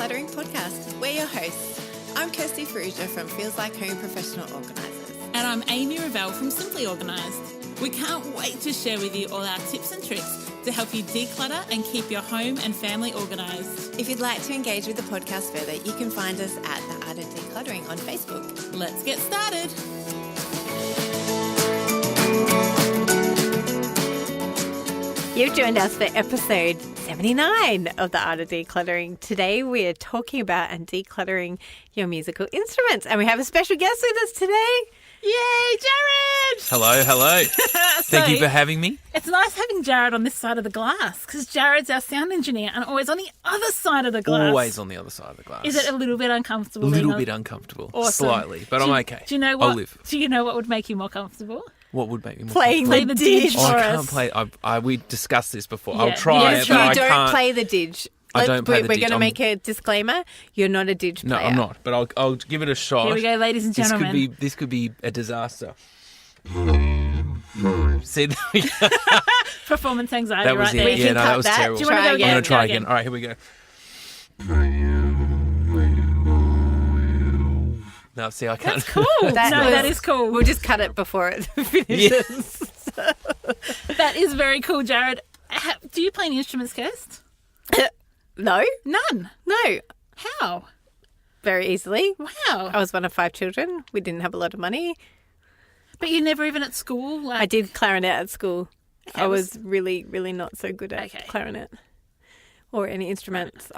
Decluttering podcast. We're your hosts. I'm Kirsty Ferrugia from Feels Like Home Professional Organisers. And I'm Amy Revell from Simply Organised. We can't wait to share with you all our tips and tricks to help you declutter and keep your home and family organised. If you'd like to engage with the podcast further, you can find us at The Art of Decluttering on Facebook. Let's get started. You've joined us for episode 79 of The Art of Decluttering. Today we're talking about and decluttering your musical instruments. And we have a special guest with us today. Yay, Jarred! Hello. Thank you for having me. It's nice having Jarred on this side of the glass because Jarred's our sound engineer and always on the other side of the glass. Always on the other side of the glass. Is it a little bit uncomfortable? A little bit uncomfortable. Awesome. Slightly, but I'm okay. Do you know what? I'll live. Do you know what would make you more comfortable? What would make me more Playing comfortable? Play the didge Oh, for I can't us. play. We discussed this before. Yeah. I'll try Yes, it, but I You don't can't. play the didge. I don't play the We're didge. going to I'm- make a disclaimer. You're not a didge No, player. I'm not. But I'll give it a shot. Here we go, ladies and gentlemen. This could be a disaster. See, Performance anxiety that was right it. there. We Yeah, can no, cut that was that. terrible. Do you wanna Try go again. I'm going to try Go again. again. All right, here we go. No, see, I can't. That's cool. That that was- is cool. We'll just cut it before it finishes. That is very cool, Jarred. Do you play any instruments, Kirst? No, None. no. How? Very easily. Wow. I was one of 5 children. We didn't have a lot of money. But you're never even at school? Like, I did clarinet at school. Okay, I was really, really not so good at Okay. clarinet or any instruments.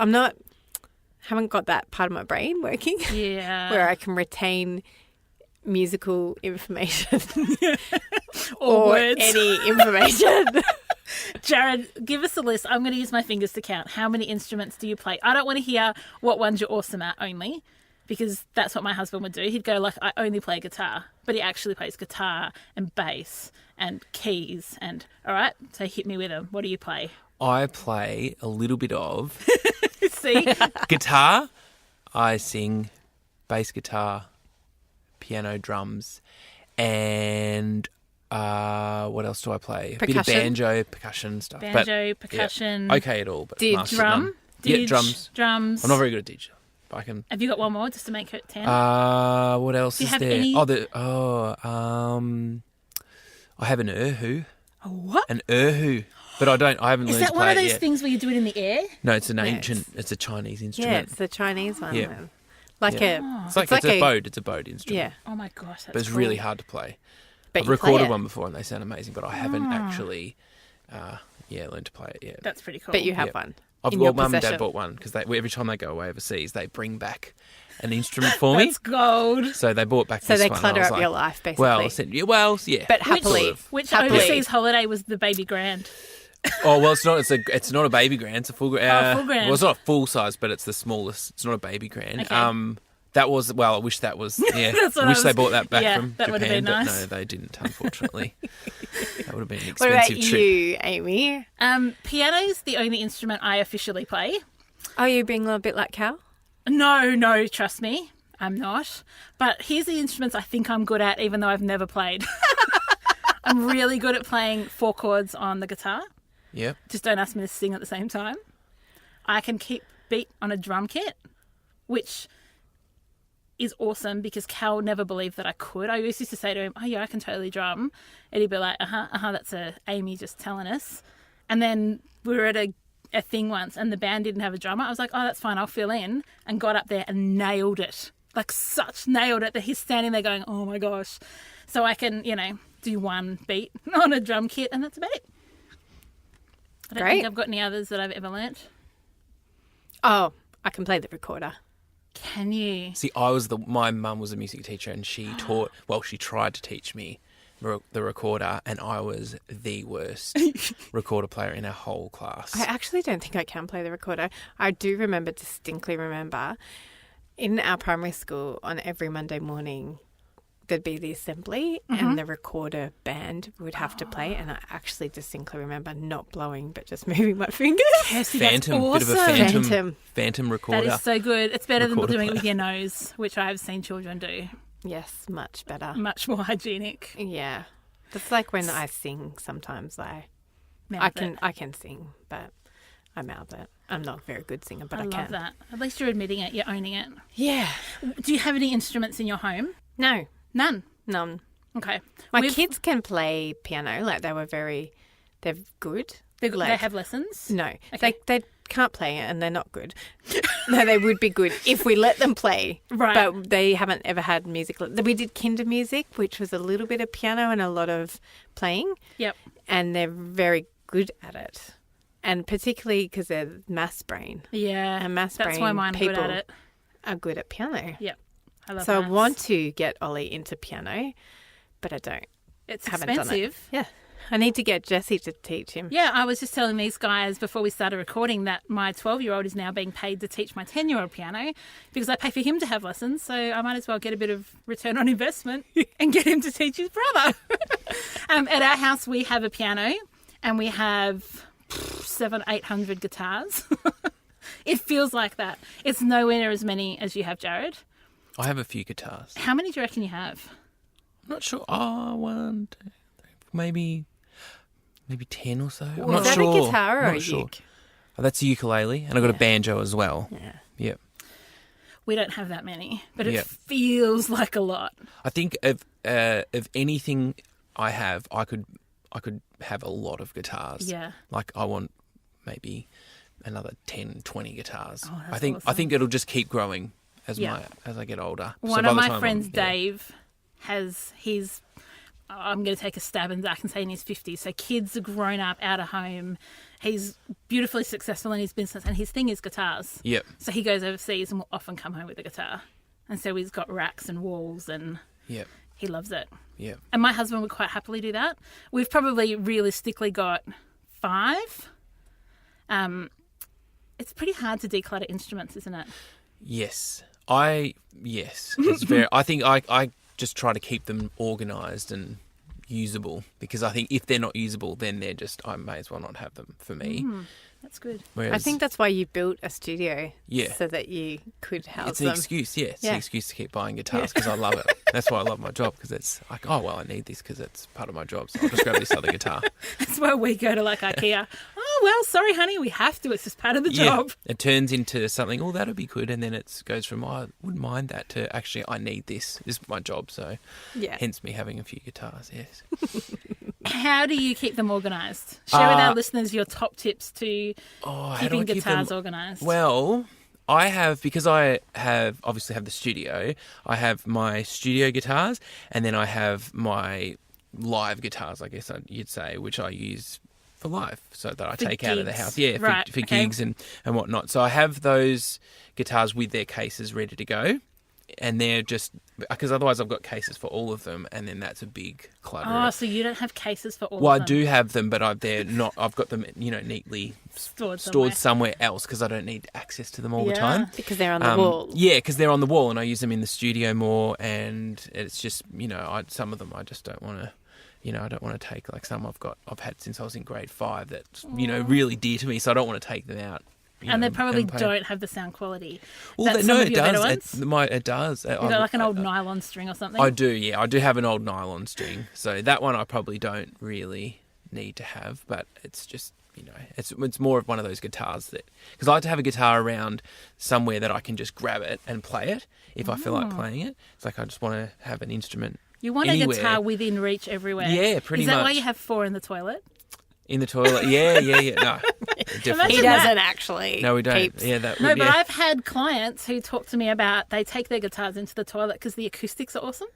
Haven't got that part of my brain working Yeah. where I can retain musical information Or words. any information. Jarred, give us a list. I'm going to use my fingers to count. How many instruments do you play? I don't want to hear what ones you're awesome at only, because that's what my husband would do. He'd go like, I only play guitar, but he actually plays guitar and bass and keys. And all right, so hit me with them. What do you play? I play a little bit of See? guitar. I sing bass guitar, piano, drums, and what else do I play? A bit of Percussion? banjo, percussion stuff. Banjo, but, percussion. Yeah, okay at all, but Didge. mastered Drum? none. Didge, Yeah, drums. Drums. I'm not very good at didge. But I can. Have you got one more just to make it 10? What else Do you is have there? any- I have an erhu. A what? An erhu. But I haven't Is learned that to one play of it those yet. things where you do it in the air? No, it's an Yeah, ancient. It's a Chinese Yeah, instrument. it's the Chinese one. Yeah. then. Like Yeah. a... It's like a boat. It's a boat instrument. Yeah. Oh my gosh, that's But it's cool. really hard to play. But I've you play recorded it. one before and they sound amazing, but I haven't actually, learned to play it yet. That's pretty cool. But you have Yep. one. I've in your Mum and Dad possession. bought one because every time they go away overseas, they bring back an instrument for me. That's gold. So they bought back So this they one. clutter and I was up like, your life, basically. Well, yeah. But happily. Sort of. Which Happily. overseas holiday was the baby grand? Oh well, it's not. It's not a baby grand. It's a full grand. full grand. Well, it's not full size, but it's the smallest. It's not a baby grand. Okay. That was. Well, I wish that was. Yeah. That's what I wish I they was- bought that back yeah, from that Japan, would've been but nice. no, they didn't. Unfortunately, that would have been an What about expensive trip. you, Amy? Piano's the only instrument I officially play. Are you being a bit like Cal? No, trust me, I'm not. But here's the instruments I think I'm good at, even though I've never played. I'm really good at playing 4 chords on the guitar. Yep. Just don't ask me to sing at the same time. I can keep beat on a drum kit, which is awesome because Cal never believed that I could. I used to say to him, oh yeah, I can totally drum. And he'd be like, that's Amy just telling us. And then we were at a thing once and the band didn't have a drummer. I was like, oh, that's fine, I'll fill in. And got up there and nailed it. Nailed it that he's standing there going, oh my gosh. So I can, do one beat on a drum kit and that's about it. I don't Great. think I've got any others that I've ever learnt. Oh, I can play the recorder. Can you? See, my mum was a music teacher, and she taught. Well, she tried to teach me the recorder, and I was the worst recorder player in our whole class. I actually don't think I can play the recorder. I do distinctly remember, in our primary school on every Monday morning, there'd be the assembly and the recorder band would have to play, and I actually distinctly remember not blowing but just moving my fingers. Kirsty, Phantom, that's bit of a awesome. phantom recorder. That is so good. It's better than Recorder doing it with player. your nose, which I have seen children do. Yes, much better. Much more hygienic. Yeah. That's like when I sing sometimes. I Mouth can sing, but I mouth it. I'm not a very good singer, but I love can. that. At least you're admitting it. You're owning it. Yeah. Do you have any instruments in your home? No, None. none. Okay. My kids can play piano. Like they're good. They Like, have lessons? No, Okay. they can't play and they're not good. No, they would be good if we let them play. Right. But they haven't ever had music. We did kinder music, which was a little bit of piano and a lot of playing. Yep. And they're very good at it. And particularly because they're maths brain. Yeah. And maths That's brain why mine are good people at it. are good at piano. Yep. I love So maths. I want to get Ollie into piano, but I don't. It's haven't done it. expensive. Yeah. I need to get Jessie to teach him. Yeah, I was just telling these guys before we started recording that my 12-year-old is now being paid to teach my 10-year-old piano because I pay for him to have lessons, so I might as well get a bit of return on investment and get him to teach his brother. At our house, we have a piano and we have 700-800 guitars. It feels like that. It's nowhere near as many as you have, Jarred. I have a few guitars. How many do you reckon you have? I'm not sure. Oh, 1, 2, 3, maybe 10 or so. I'm Is not that sure. a guitar or I'm a not sure. uke? Oh, that's a ukulele, and I've got Yeah. a banjo as well. Yeah. Yep. We don't have that many, but it Yep. feels like a lot. I think of anything I have, I could have a lot of guitars. Yeah. Like I want maybe another 10, 20 guitars. Oh, that's I think awesome. it'll just keep growing as Yeah. as I get older. So One by of the my time friends, I'm- yeah. Dave, has his. I'm going to take a stab in Zach and say in his 50s. So kids are grown up, out of home. He's beautifully successful in his business, and his thing is guitars. Yep. So he goes overseas and will often come home with a guitar. And so he's got racks and walls, and Yep. he loves it. Yep. And my husband would quite happily do that. We've probably realistically got 5. It's pretty hard to declutter instruments, isn't it? Yes. It's very. I think I just try to keep them organised and usable, because I think if they're not usable, then they're just, I may as well not have them for me. That's good. Whereas, I think that's why you built a studio. Yeah. So that you could house it's an them. excuse. Yeah, it's Yeah. an excuse to keep buying guitars because I love it. That's why I love my job, because it's like, oh well, I need this because it's part of my job. So I'll just grab this other guitar. That's why we go to like IKEA. Oh, well, sorry, honey, we have to. It's just part of the job. It turns into something, oh, that'll be good. And then it goes from, oh, I wouldn't mind that, to actually, I need this. This is my job. So Yeah. hence me having a few guitars, yes. How do you keep them organised? Share with our listeners your top tips to Oh, how do keeping I keep guitars them? organised. Well, I have, because I have obviously have the studio, I have my studio guitars, and then I have my live guitars, I guess you'd say, which I use for live, so that I For take out of the gigs. house. Yeah, Right, for okay. gigs and whatnot. So I have those guitars with their cases ready to go. And they're just, because otherwise I've got cases for all of them, and then that's a big clutter. Oh, so you don't have cases for all Well, of them? I do have them, but they're not. I've got them, neatly Stored somewhere else, because I don't need access to them all the Yeah. time. Because they're on the wall. Yeah, because they're on the wall, and I use them in the studio more. And it's just, some of them I just don't want to. I don't want to take, like some I've had since I was in grade 5 that's really dear to me, so I don't want to take them out. And they probably play. don't have the sound quality. Well, That's no, some it of your better does. ones? It does. You got like an old nylon string or something? I do, yeah. I do have an old nylon string. So that one I probably don't really need to have, but it's just, it's more of one of those guitars that, because I like to have a guitar around somewhere that I can just grab it and play it if I feel like playing it. It's like I just want to have an instrument You want anywhere. a guitar within reach everywhere. Yeah, pretty Is that why much. you have 4 in the toilet? In the toilet. Yeah. No, definitely. He that. doesn't actually. No, we don't. Keeps. Yeah, that No, would, but yeah. I've had clients who talk to me about they take their guitars into the toilet because the acoustics are awesome.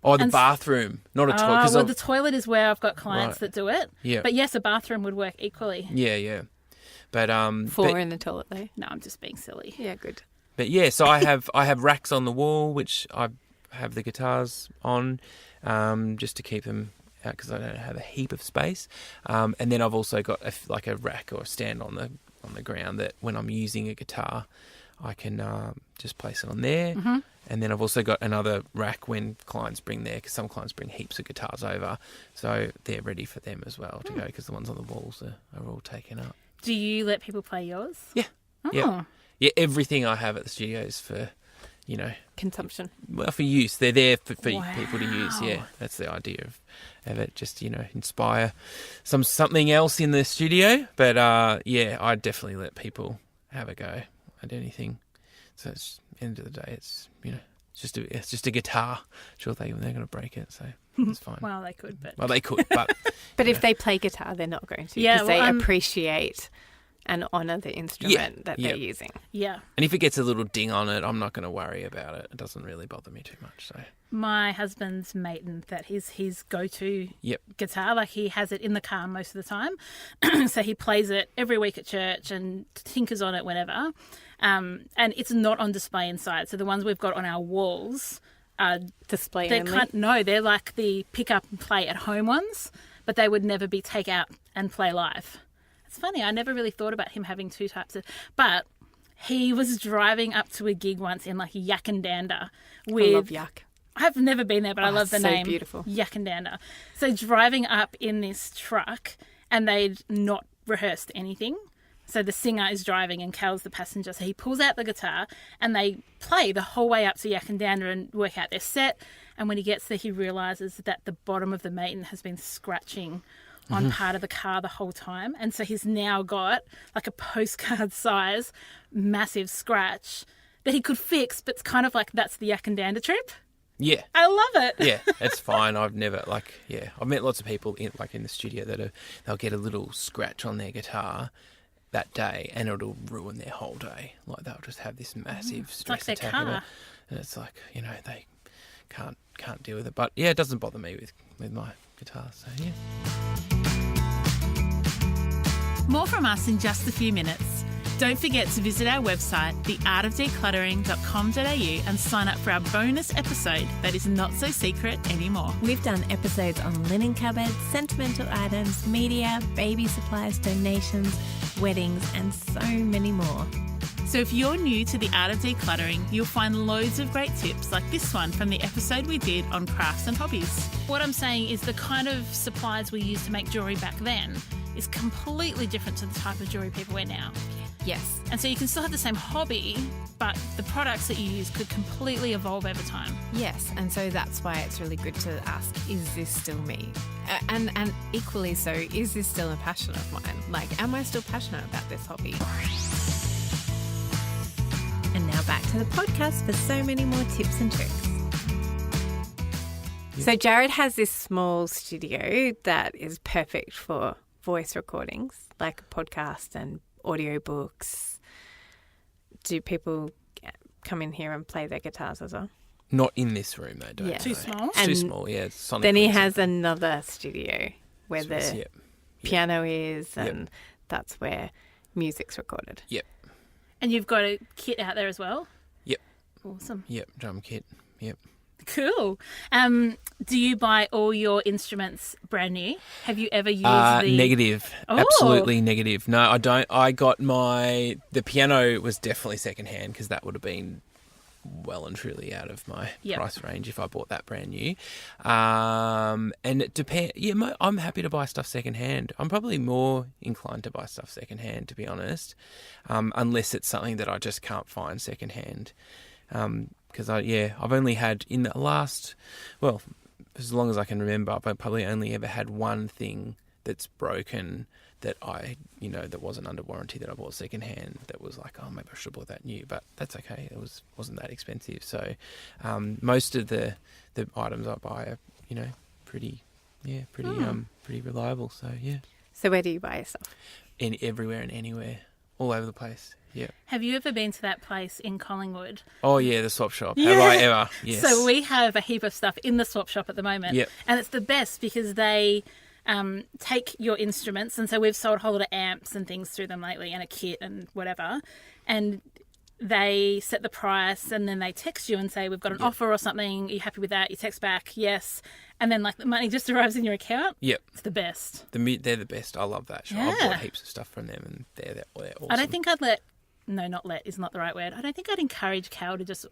Oh, the and- bathroom, not a toilet. Oh, 'cause well, I've- the toilet is where I've got clients Right. that do it. Yeah. But yes, a bathroom would work equally. Yeah. But 4 in the toilet though. No, I'm just being silly. Yeah, good. But yeah, so I have racks on the wall which I have the guitars on, just to keep them out because I don't have a heap of space. And then I've also got a rack or a stand on the ground that when I'm using a guitar, I can just place it on there. Mm-hmm. And then I've also got another rack when clients bring because some clients bring heaps of guitars over, so they're ready for them as well to go, because the ones on the walls are all taken up. Do you let people play yours? Yeah. Oh. Yeah. Yeah, everything I have at the studio is for Consumption. well, for use. They're there for Wow. people to use. Yeah, that's the idea of it. Just inspire something else in the studio. But yeah, I definitely let people have a go at anything. So it's end of the day, it's it's just a guitar. Sure, they're going to break it, so it's fine. Well, they could, but... Well, they could, but But if they play guitar, they're not going to. Yeah, because well, they appreciate and honour the instrument that they're using. Yeah. and if it gets a little ding on it, I'm not going to worry about it. It doesn't really bother me too much. So My husband's Maiden, that is his go-to Yep. guitar. Like, he has it in the car most of the time. So he plays it every week at church and tinkers on it whenever. And it's not on display inside. So the ones we've got on our walls are... Display They're only. they're like the pick up and play at home ones, but they would never be take out and play live. It's funny, I never really thought about him having two types of... But he was driving up to a gig once in like Yak and Dander with... I love Yak. I've never been there, but I love the so name. beautiful. Yak and Dander. So driving up in this truck, and they'd not rehearsed anything. So the singer is driving and Cal's the passenger. So he pulls out the guitar and they play the whole way up to Yak and Dander and work out their set. And when he gets there, he realises that the bottom of the Maiden has been scratching on part of the car the whole time. And so he's now got like a postcard size massive scratch that he could fix, but it's kind of like that's the Yak and Dander trip. yeah. I love it. Yeah, it's fine. I've never I've met lots of people in the studio that they'll get a little scratch on their guitar that day and it'll ruin their whole day. Like they'll just have this massive stress their attack car. of it, and it's like they can't deal with it. But yeah, it doesn't bother me with my guitar. So yeah. More from us in just a few minutes. Don't forget to visit our website, theartofdecluttering.com.au, and sign up for our bonus episode that is not so secret anymore. We've done episodes on linen cupboards, sentimental items, media, baby supplies, donations, weddings, and so many more. So if you're new to the art of decluttering, you'll find loads of great tips like this one from the episode we did on crafts and hobbies. What I'm saying is the kind of supplies we used to make jewellery back then is completely different to the type of jewellery people wear now. Yes. And so you can still have the same hobby, but the products that you use could completely evolve over time. Yes, and so that's why it's really good to ask, is this still me? And equally so, is this still a passion of mine? Like, am I still passionate about this hobby? And now back to the podcast for so many more tips and tricks. So Jarred has this small studio that is perfect for voice recordings, like a podcast and audiobooks. Do people come in here and play their guitars as well? Not in this room, they don't. Yeah. Too small? It's too And small, yeah. It's sonically Then he sensitive. has another studio where the Yep. piano is, and that's where music's recorded. Yep. And you've got a kit out there as well? Yep. Awesome. Yep. Drum kit. Yep. Cool. Do you buy all your instruments brand new? Have you ever used the... Negative. Oh. Absolutely negative. No, I don't. I got the piano was definitely secondhand because that would have been well and truly out of my price range if I bought that brand new. And it depends. Yeah, I'm happy to buy stuff secondhand. I'm probably more inclined to buy stuff secondhand, to be honest, unless it's something that I just can't find secondhand. Because I've only had in the last, well, as long as I can remember, I've probably only ever had one thing that's broken that that wasn't under warranty that I bought secondhand. That was like, oh, maybe I should have bought that new, but that's okay. It wasn't that expensive. So most of the items I buy are pretty reliable. So yeah, So where do you buy your stuff? in everywhere and anywhere, all over the place. Yeah. Have you ever been to that place in Collingwood? Oh yeah, the swap shop. Yeah. Have I ever? Yes. So we have a heap of stuff in the swap shop at the moment. Yep. And it's the best because they take your instruments. And so we've sold a whole lot of amps and things through them lately and a kit and whatever. And they set the price and then they text you and say, we've got an offer or something. Are you happy with that? You text back, yes. And then the money just arrives in your account. Yep. It's the best. They're the best. I love that shop. I've Yeah. bought heaps of stuff from them and they're awesome. I don't think I'd not let is not the right word. I don't think I'd encourage Cal to just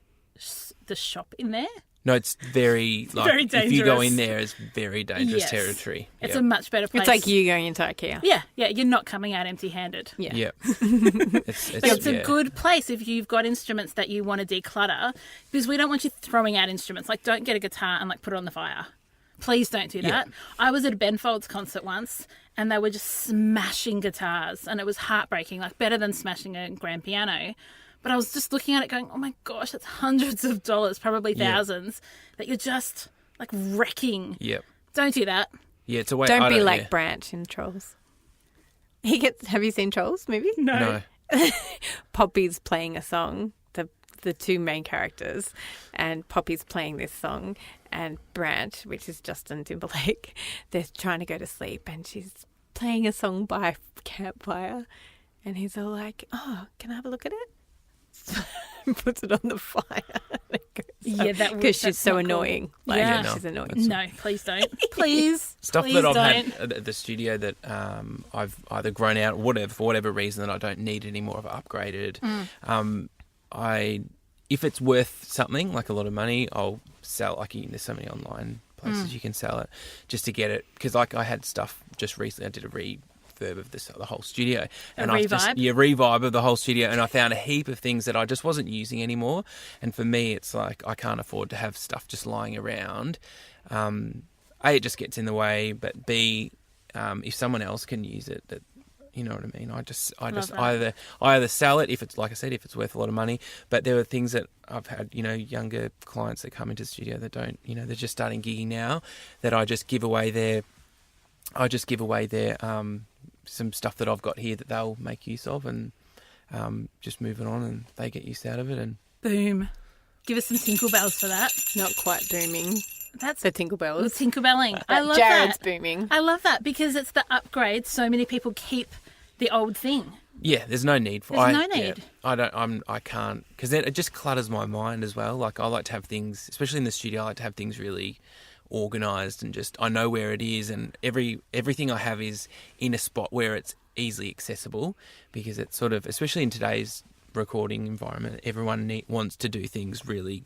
shop in there. No, it's very very if you go dangerous. in there, it's very dangerous Yes. territory. It's Yep. a much better place. It's like you going into IKEA. Yeah, you're not coming out empty-handed. Yeah. Yep. But it's yeah. a good place if you've got instruments that you want to declutter, because we don't want you throwing out instruments. Like, don't get a guitar and like put it on the fire. Please don't do that. Yeah. I was at a Ben Folds concert once and they were just smashing guitars and it was heartbreaking, like better than smashing a grand piano. But I was just looking at it going, oh my gosh, that's hundreds of dollars, probably thousands, that you're just like wrecking. Yep. Don't do that. Yeah, it's a way. Don't I be like yeah. Branch in Trolls. Have you seen Trolls movie? No. Poppy's playing a song, the two main characters, and Poppy's playing this song, and Branch, which is Justin Timberlake, they're trying to go to sleep, and she's playing a song by campfire, and he's all like, "Oh, can I have a look at it?" Puts it on the fire. Yeah, that would- because she's that's so not cool. annoying. Like, Yeah. she's annoying. No, please don't. Please. Stuff please that I've don't. had at the studio that I've either grown out, whatever for whatever reason that I don't need anymore, I've upgraded. If it's worth something like a lot of money, I'll sell. Like there's so many online places you can sell it just to get it. Because like I had stuff just recently, I did a refurb of the whole studio, and I just revive of the whole studio, and I found a heap of things that I just wasn't using anymore. And for me, it's like I can't afford to have stuff just lying around. A, it just gets in the way, but B, if someone else can use it, that you know what I mean. I just that. either sell it if it's like I said, if it's worth a lot of money. But there are things that I've had, younger clients that come into the studio that don't, they're just starting gigging now, that I just give away their some stuff that I've got here that they'll make use of, and just move it on, and they get use out of it. And Boom. Give us some tinkle bells for that. Not quite booming. That's The Tinkle the Bells. tinkle belling. I love Jarred's that. booming. I love that because it's the upgrade. So many people keep the old thing. yeah, there's no need for. There's no need. I can't, because then it just clutters my mind as well. Like I like to have things, especially in the studio. I like to have things really organised, and just I know where it is, and everything I have is in a spot where it's easily accessible, because it's sort of, especially in today's recording environment, everyone wants to do things really.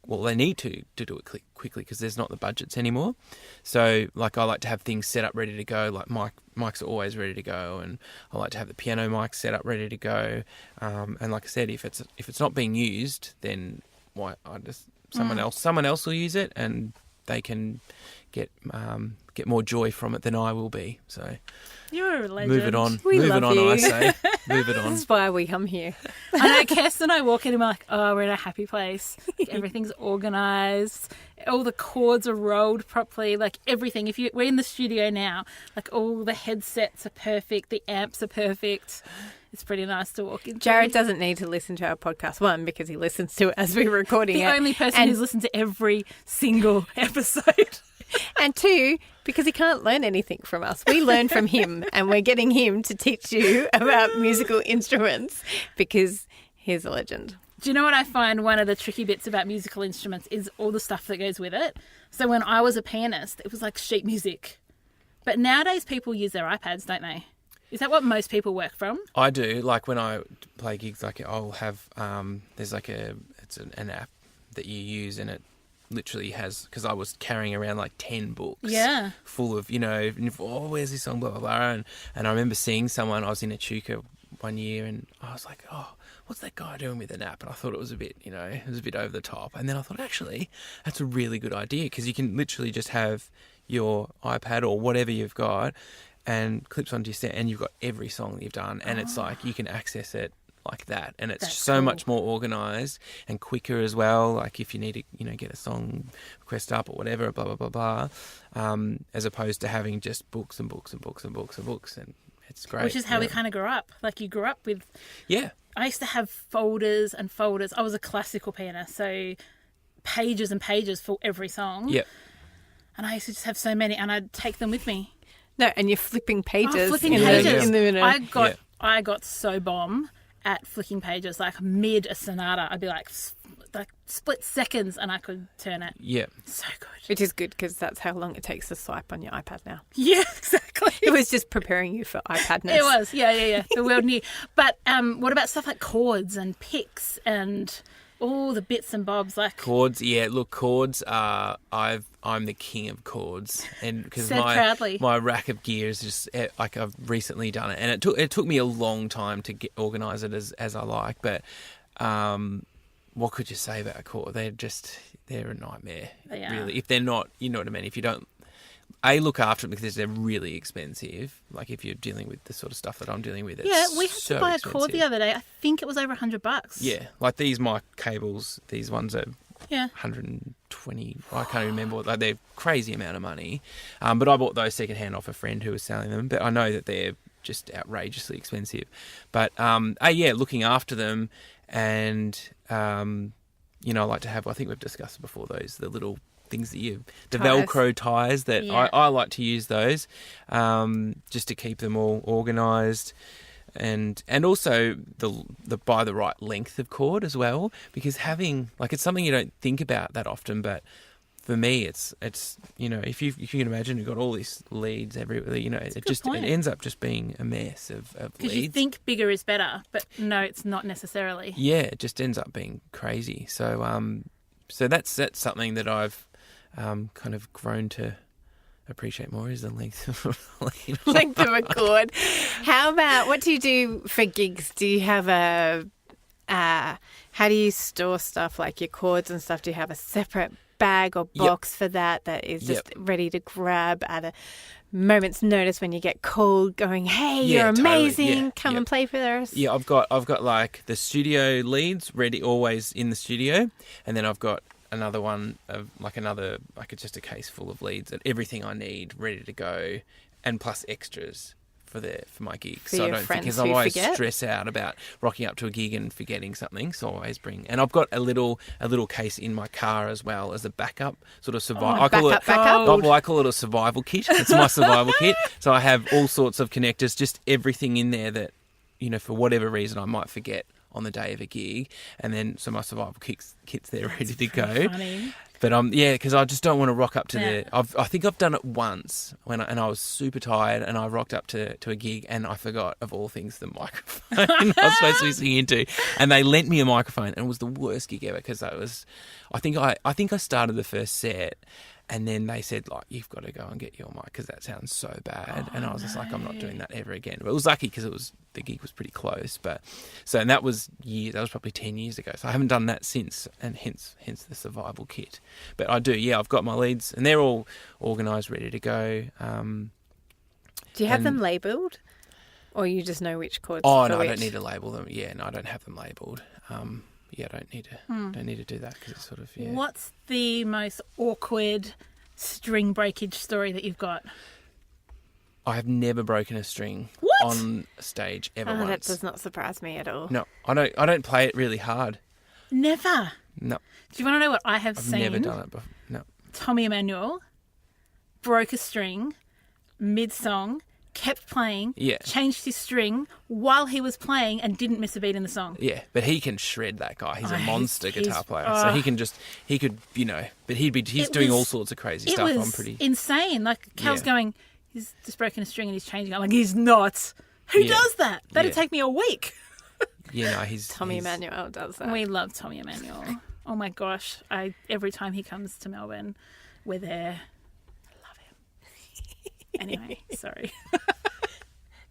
Well, they need to do it quickly because there's not the budgets anymore. So, like, I like to have things set up ready to go. Like, mics are always ready to go, and I like to have the piano mic set up ready to go. And like I said, if it's not being used, then why? Someone else will use it, and they can get more joy from it than I will be. So. You're a legend. Move it on. We Move it love on, you. I say. Move it on. This is why we come here. I know, Kirsten and I walk in and we're like, oh, we're in a happy place. Like, everything's organised. All the cords are rolled properly. Like everything. We're in the studio now, like all the headsets are perfect. The amps are perfect. It's pretty nice to walk in. Jarred doesn't need to listen to our podcast, one, because he listens to it as we're recording the it. only person and, who's listened to every single episode. and two, because he can't learn anything from us. We learn from him, and we're getting him to teach you about musical instruments because he's a legend. Do you know what I find one of the tricky bits about musical instruments is all the stuff that goes with it? So when I was a pianist, it was like sheet music. But nowadays people use their iPads, don't they? Is that what most people work from? I do. Like when I play gigs, like I'll have there's like it's an app that you use, and it literally has, because I was carrying around like 10 books full of, where's this song, blah blah blah, and I remember seeing someone. I was in Echuca one year, and I was like, oh, what's that guy doing with an app? And I thought it was a bit, it was a bit over the top. And then I thought, actually, that's a really good idea, because you can literally just have your iPad or whatever you've got, and clips onto your set, and you've got every song that you've done, and it's like you can access it like that, and it's so cool. much more organised and quicker as well. Like if you need to, get a song request up or whatever, blah blah blah blah, as opposed to having just books and books and books and books and books, and it's great. Which is how we kind of grew up. Like you grew up with. Yeah. I used to have folders and folders. I was a classical pianist, so pages and pages for every song. Yep. And I used to just have so many, and I'd take them with me. No, and you're flipping pages. Flipping in pages. The I got so bomb at flicking pages. Like mid a sonata, I'd be like split seconds, and I could turn it. Yeah. So good. Which is good, because that's how long it takes to swipe on your iPad now. Yeah, exactly. It was just preparing you for iPadness. It was, yeah. The world knew. But what about stuff like chords and picks and all the bits and bobs, like Cords, yeah. Look, cords are. I'm the king of cords, and because Said proudly. my rack of gear is just like I've recently done it, and it took me a long time to organise it as I like. But what could you say about a cord? They're a nightmare. They are. Really, if they're not, you know what I mean. If you don't. Look after them because they're really expensive. Like if you're dealing with the sort of stuff that I'm dealing with, it's we had so to buy expensive. a cord the other day. I think it was over $100. Yeah, like these mic cables. These ones are Yeah. 120. I can't remember. Like they're crazy amount of money. But I bought those secondhand off a friend who was selling them. But I know that they're just outrageously expensive. But looking after them, and I like to have. I think we've discussed before the little things that the Ties. Velcro ties that Yeah. I like to use those just to keep them all organised. And also the buy the right length of cord as well, because having it's something you don't think about that often, but for me it's if you can imagine you've got all these leads everywhere, it point. ends up just being a mess of Because leads. you think bigger is better, but no, it's not necessarily. Yeah, it just ends up being crazy. So that's something that I've kind of grown to appreciate more, is the length of lead. Length of a cord. How about, what do you do for gigs? Do you have how do you store stuff like your cords and stuff? Do you have a separate bag or box for that is just ready to grab at a moment's notice when you get called, going, hey, Yeah, you're totally. amazing, Yeah, come and play for us? Yeah, I've got like the studio leads ready, always in the studio, and then I've got another one of just a case full of leads and everything I need ready to go, and plus extras for my gigs. For so I your don't friends because who I always forget? stress out about rocking up to a gig and forgetting something. So I always bring, and I've got a little case in my car as well as a backup sort of survival. I call it a survival kit. It's my survival kit. So I have all sorts of connectors, just everything in there that for whatever reason I might forget on the day of a gig, and then so my survival kit's there ready to go. Funny. But because I just don't want to rock up to I think I've done it once and I was super tired, and I rocked up to a gig and I forgot, of all things, the microphone I was supposed to be singing into, and they lent me a microphone, and it was the worst gig ever because I think I started the first set. And then they said, you've got to go and get your mic because that sounds so bad. And I was just like, I'm not doing that ever again. But it was lucky because the gig was pretty close. And that was probably 10 years ago. So I haven't done that since, and hence the survival kit. But I do, I've got my leads, and they're all organised, ready to go. Do you have them labelled? Or you just know which cords Oh, for no, which? I don't need to label them. Yeah, no, I don't have them labelled. I don't need to do that because it's sort of, What's the most awkward string breakage story that you've got? I have never broken a string What? on stage ever once. That does not surprise me at all. No, I don't play it really hard. Never. No, Do you want to know what I have I've seen? never done it before. No. Tommy Emmanuel broke a string mid-song, kept playing, changed his string while he was playing, and didn't miss a beat in the song. Yeah, but he can shred, that guy. He's a monster he's- guitar player. So he could, but he's doing all sorts of crazy It stuff. was I'm pretty. insane. Like, Cal's Yeah. going, he's just broken a string and he's changing it. I'm like, he's not. Who Yeah. does that? That'd Yeah. take me a week. He's Tommy he's- Emmanuel does that. We love Tommy Emmanuel. Oh my gosh. Every time he comes to Melbourne, we're there. I love him. Anyway, sorry.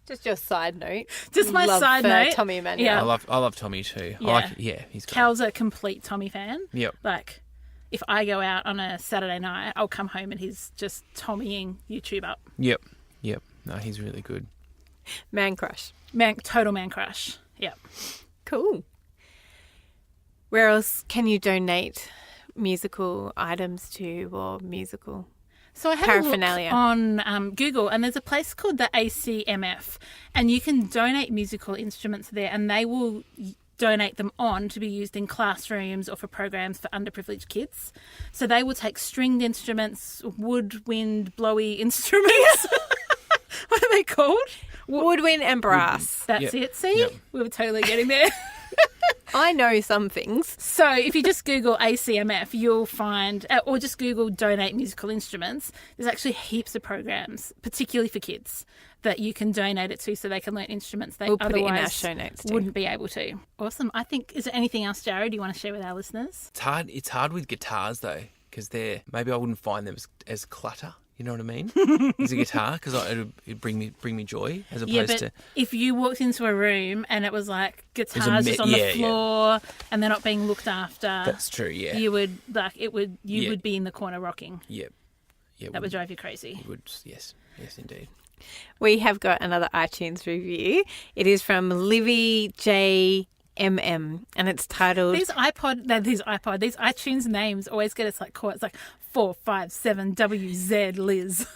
Just your side note. Just my Love side for note. Tommy Emmanuel. Yeah. I love Tommy too. Yeah. He's great. Cal's a complete Tommy fan. Yep. Like, if I go out on a Saturday night, I'll come home and he's just Tommying YouTube up. Yep. No, he's really good. Man crush. Total man crush. Yep. Cool. Where else can you donate musical items to, or musical? So I had Paraphernalia. a look on Google, and there's a place called the ACMF, and you can donate musical instruments there, and they will donate them on to be used in classrooms or for programs for underprivileged kids. So they will take stringed instruments, woodwind, blowy instruments. What are they called? Woodwind and brass. That's Yep. it. See? Yep. We were totally getting there. I know some things. So if you just Google ACMF, you'll find, or just Google donate musical instruments, there's actually heaps of programs, particularly for kids, that you can donate it to so they can learn instruments they We'll put it in our otherwise show notes too. wouldn't be able to. Awesome. I think, is there anything else, Jarred, you want to share with our listeners? It's hard with guitars though, because maybe I wouldn't find them as clutter. You know what I mean? As a guitar, because it'd bring me joy as opposed to. If you walked into a room and it was like guitars just on the floor and they're not being looked after, that's true. Yeah, you would would be in the corner rocking. Yep. Yeah, that would drive you crazy. It would. Yes, indeed. We have got another iTunes review. It is from Livvy JMM, and it's titled... These iTunes names always get us like caught. It's like 457WZ Liz.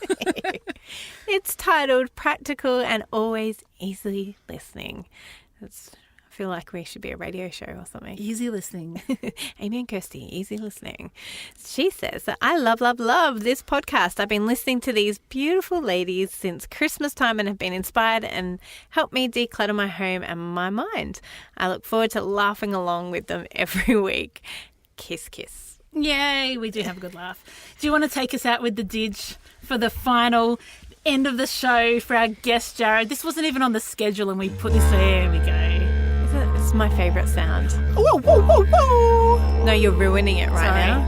It's titled Practical and Always Easily Listening. I feel like we should be a radio show or something. Easy listening. Amy and Kirsty, easy listening. She says that I love this podcast. I've been listening to these beautiful ladies since Christmas time and have been inspired and helped me declutter my home and my mind. I look forward to laughing along with them every week. Kiss, kiss. Yay, we do have a good laugh. Do you want to take us out with the didge for the final end of the show for our guest, Jarred? This wasn't even on the schedule and we put this there. We go. It's my favourite sound. Whoa, whoa, whoa, whoa. No, you're ruining it right now.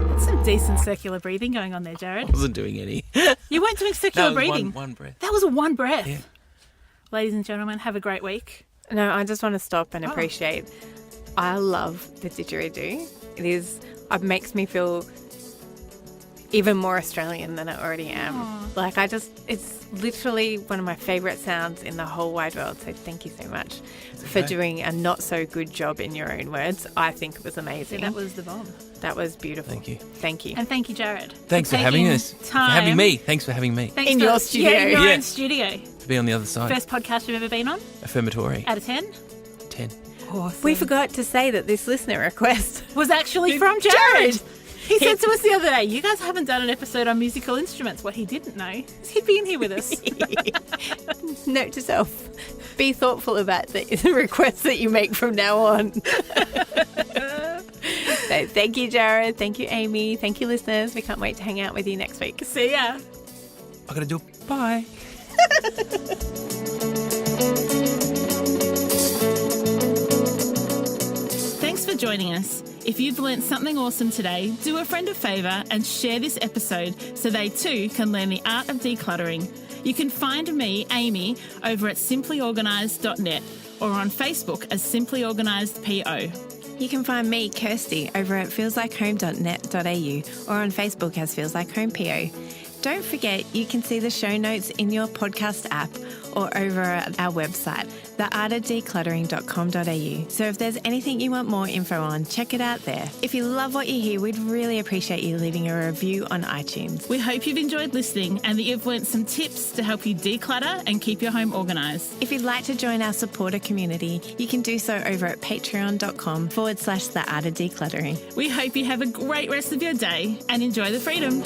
That's some decent circular breathing going on there, Jarred. I wasn't doing any. You weren't doing circular breathing. One breath. That was one breath. Yeah. Ladies and gentlemen, have a great week. No, I just want to stop and appreciate. I love the didgeridoo. It makes me feel even more Australian than I already am. Aww. It's literally one of my favourite sounds in the whole wide world. So thank you so much for doing a not so good job in your own words. I think it was amazing. Yeah, that was the bomb. That was beautiful. Thank you. Thank you. And thank you, Jarred. Thanks for having us. For having me. Thanks for having me. In your studio. Yeah, in your own studio. To be on the other side. First podcast you've ever been on? Affirmatory. Out of 10? 10. Awesome. We forgot to say that this listener request was actually from Jarred. He said to us the other day, you guys haven't done an episode on musical instruments. What he didn't know is he'd be in here with us. Note to self, be thoughtful about the requests that you make from now on. So thank you, Jarred. Thank you, Amy. Thank you, listeners. We can't wait to hang out with you next week. See ya. I gotta do bye. Thanks for joining us. If you've learnt something awesome today, do a friend a favour and share this episode so they too can learn the art of decluttering. You can find me, Amy, over at simplyorganised.net or on Facebook as Simply Organised PO. You can find me, Kirsty, over at feelslikehome.net.au or on Facebook as Feels Like Home PO. Don't forget, you can see the show notes in your podcast app or over at our website, theartofdecluttering.com.au. So if there's anything you want more info on, check it out there. If you love what you hear, we'd really appreciate you leaving a review on iTunes. We hope you've enjoyed listening and that you've learnt some tips to help you declutter and keep your home organised. If you'd like to join our supporter community, you can do so over at patreon.com/theartofdecluttering. We hope you have a great rest of your day and enjoy the freedom.